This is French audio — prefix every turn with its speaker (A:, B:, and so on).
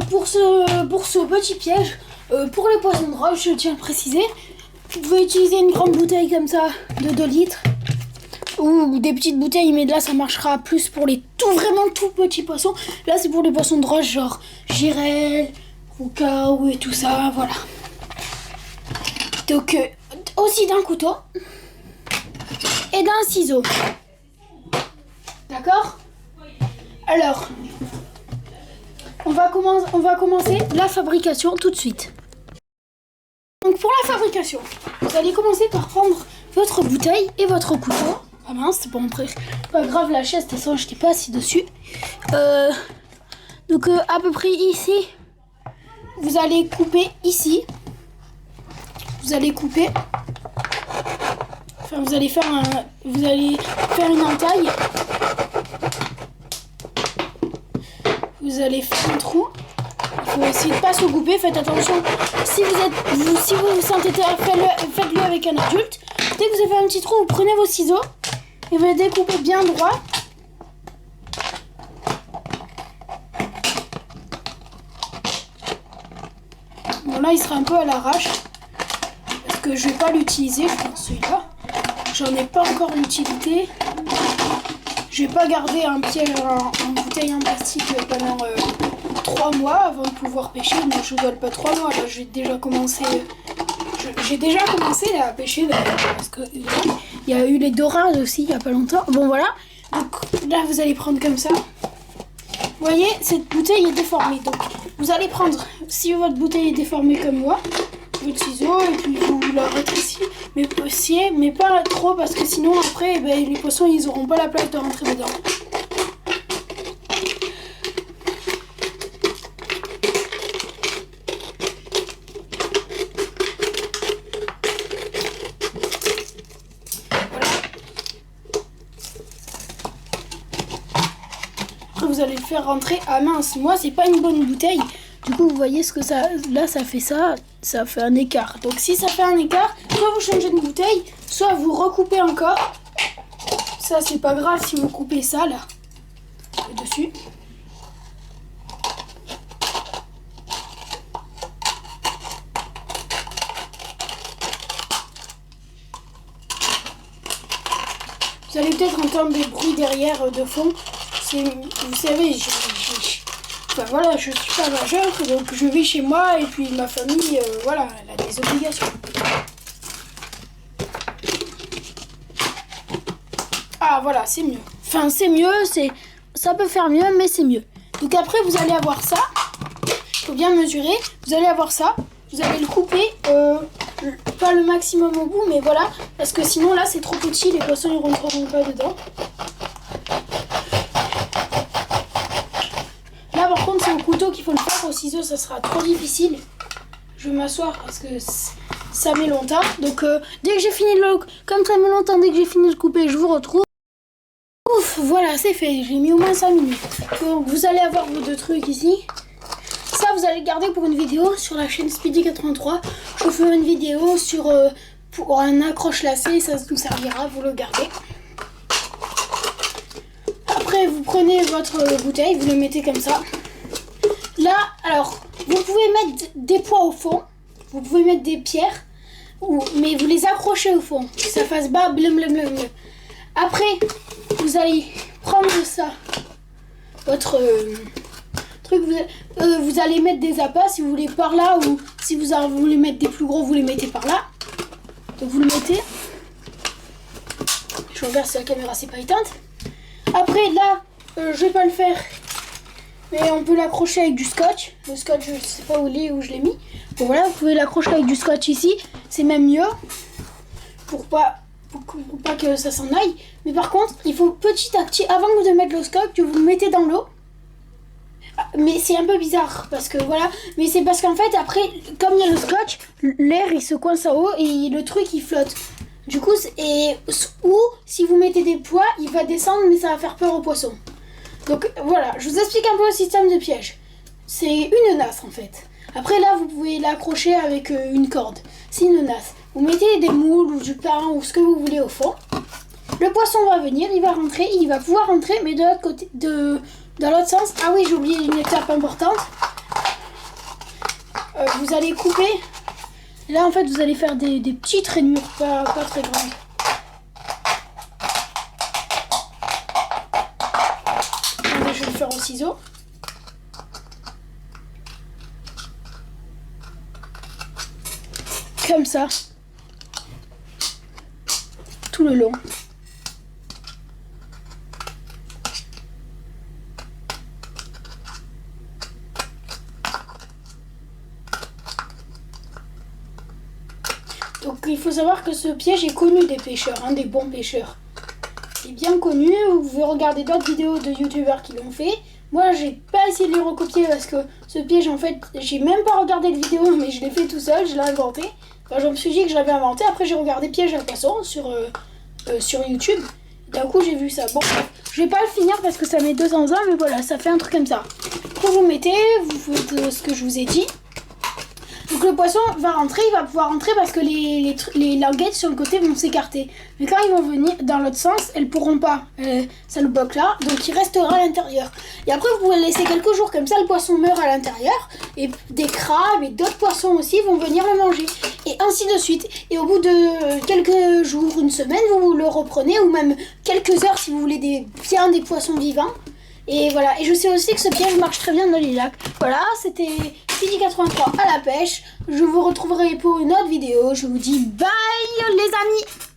A: pour ce petit piège, pour les poissons de roche, je tiens à le préciser, vous pouvez utiliser une grande bouteille comme ça de 2 litres ou des petites bouteilles, mais là ça marchera plus pour les vraiment tout petits poissons. Là c'est pour les poissons de roche genre girelle, roucao et tout ça, voilà. Donc aussi d'un couteau et d'un ciseau. D'accord? Alors, on va commencer la fabrication tout de suite. Donc pour la fabrication, vous allez commencer par prendre votre bouteille et votre couteau. Ah mince, c'est pas montré. Pas grave, la chaise, de toute façon, je n'étais pas assis dessus. Donc à peu près ici, vous allez couper ici. Vous allez couper. Enfin, vous allez faire une entaille. Vous allez faire un trou. Il faut essayer de ne pas se couper. Faites attention. Si vous vous sentez, faites-le avec un adulte. Dès que vous avez fait un petit trou, vous prenez vos ciseaux et vous les découpez bien droit. Bon, là, il sera un peu à l'arrache parce que je vais pas l'utiliser. Je pense celui-là. J'en ai pas encore l'utilité. Je vais pas garder un piège en bouteille en plastique pendant 3 mois avant de pouvoir pêcher. Mais je ne dois pas 3 mois. Là, j'ai déjà commencé là, à pêcher parce que il y a eu les dorades aussi il y a pas longtemps. Bon voilà. Donc là, vous allez prendre comme ça. Vous voyez, cette bouteille est déformée. Donc vous allez prendre, si votre bouteille est déformée comme moi, votre ciseau et puis vous la rétrécissez, mais pas trop parce que sinon après les poissons ils auront pas la place de rentrer dedans. Voilà. Après vous allez le faire rentrer. Ah mince, moi c'est pas une bonne bouteille. Du coup, vous voyez ce que ça... Là, ça fait un écart. Donc, si ça fait un écart, soit vous changez de bouteille, soit vous recoupez encore. Ça, c'est pas grave si vous coupez ça, là, dessus. Vous allez peut-être entendre des bruits derrière de fond. Vous savez, enfin, voilà, je suis pas majeure, donc je vis chez moi et puis ma famille, voilà, elle a des obligations. Ah voilà, c'est mieux. Enfin, c'est mieux, ça peut faire mieux, mais c'est mieux. Donc après, vous allez avoir ça. Il faut bien mesurer. Vous allez avoir ça. Vous allez le couper, pas le maximum au bout, mais voilà, parce que sinon là, c'est trop petit, les poissons ils rentreront pas dedans. Par contre, c'est au couteau qu'il faut le faire, au ciseau ça sera trop difficile. Je vais m'asseoir parce que ça met longtemps. Donc dès que j'ai fini comme ça met longtemps, dès que j'ai fini de couper, je vous retrouve. Ouf, voilà, c'est fait. J'ai mis au moins 5 minutes. Donc vous allez avoir vos 2 trucs ici. Ça, vous allez le garder pour une vidéo sur la chaîne Speedy83. Je ferai une vidéo sur pour un accroche lacet, ça nous servira, vous le gardez. Après, vous prenez votre bouteille, vous le mettez comme ça. Là, alors, vous pouvez mettre des poids au fond. Vous pouvez mettre des pierres. Mais vous les accrochez au fond. Que ça fasse bas, blum, blum, blum, blum. Après, vous allez prendre ça. Votre truc. Vous allez mettre des appâts si vous voulez par là. Ou si vous voulez mettre des plus gros, vous les mettez par là. Donc vous le mettez. Je regarde si la caméra s'est pas éteinte. Après, là, je vais pas le faire. Mais on peut l'accrocher avec du scotch. Le scotch, je sais pas où je l'ai mis. Bon voilà, vous pouvez l'accrocher avec du scotch ici. C'est même mieux. Pour pas que ça s'en aille. Mais par contre, il faut petit à petit, avant de mettre le scotch, vous le mettez dans l'eau. Mais c'est un peu bizarre parce que voilà. Mais c'est parce qu'en fait, après, comme il y a le scotch, l'air il se coince en haut et le truc il flotte. Du coup, ou si vous mettez des poids, il va descendre, mais ça va faire peur aux poissons. Donc voilà, je vous explique un peu le système de piège. C'est une nasse en fait. Après là, vous pouvez l'accrocher avec une corde. C'est une nasse. Vous mettez des moules ou du pain ou ce que vous voulez au fond. Le poisson va venir, il va rentrer, il va pouvoir rentrer, mais de l'autre côté, dans l'autre sens. Ah oui, j'ai oublié une étape importante. vous allez couper. Là, en fait, vous allez faire des petites rainures, pas très grandes. Attendez, je vais le faire au ciseau. Comme ça. Tout le long. Donc il faut savoir que ce piège est connu des pêcheurs, hein, des bons pêcheurs. C'est bien connu, vous pouvez regarder d'autres vidéos de youtubeurs qui l'ont fait. Moi j'ai pas essayé de les recopier parce que ce piège en fait, j'ai même pas regardé de vidéo mais je l'ai fait tout seul, je l'ai inventé. Enfin, je me suis dit que je l'avais inventé, après j'ai regardé piège à poisson sur YouTube. D'un coup j'ai vu ça. Bon, je vais pas le finir parce que ça met 200 ans, mais voilà, ça fait un truc comme ça. Quand vous mettez, vous faites ce que je vous ai dit. Donc le poisson va rentrer, il va pouvoir rentrer parce que les languettes sur le côté vont s'écarter. Mais quand ils vont venir dans l'autre sens, elles pourront pas. Ça le bloque là, donc il restera à l'intérieur. Et après vous pouvez le laisser quelques jours comme ça, le poisson meurt à l'intérieur. Et des crabes et d'autres poissons aussi vont venir le manger. Et ainsi de suite. Et au bout de quelques jours, une semaine, vous le reprenez, ou même quelques heures si vous voulez bien des poissons vivants. Et voilà, et je sais aussi que ce piège marche très bien dans les lacs. Voilà, c'était Speedy83 à la pêche. Je vous retrouverai pour une autre vidéo. Je vous dis bye les amis.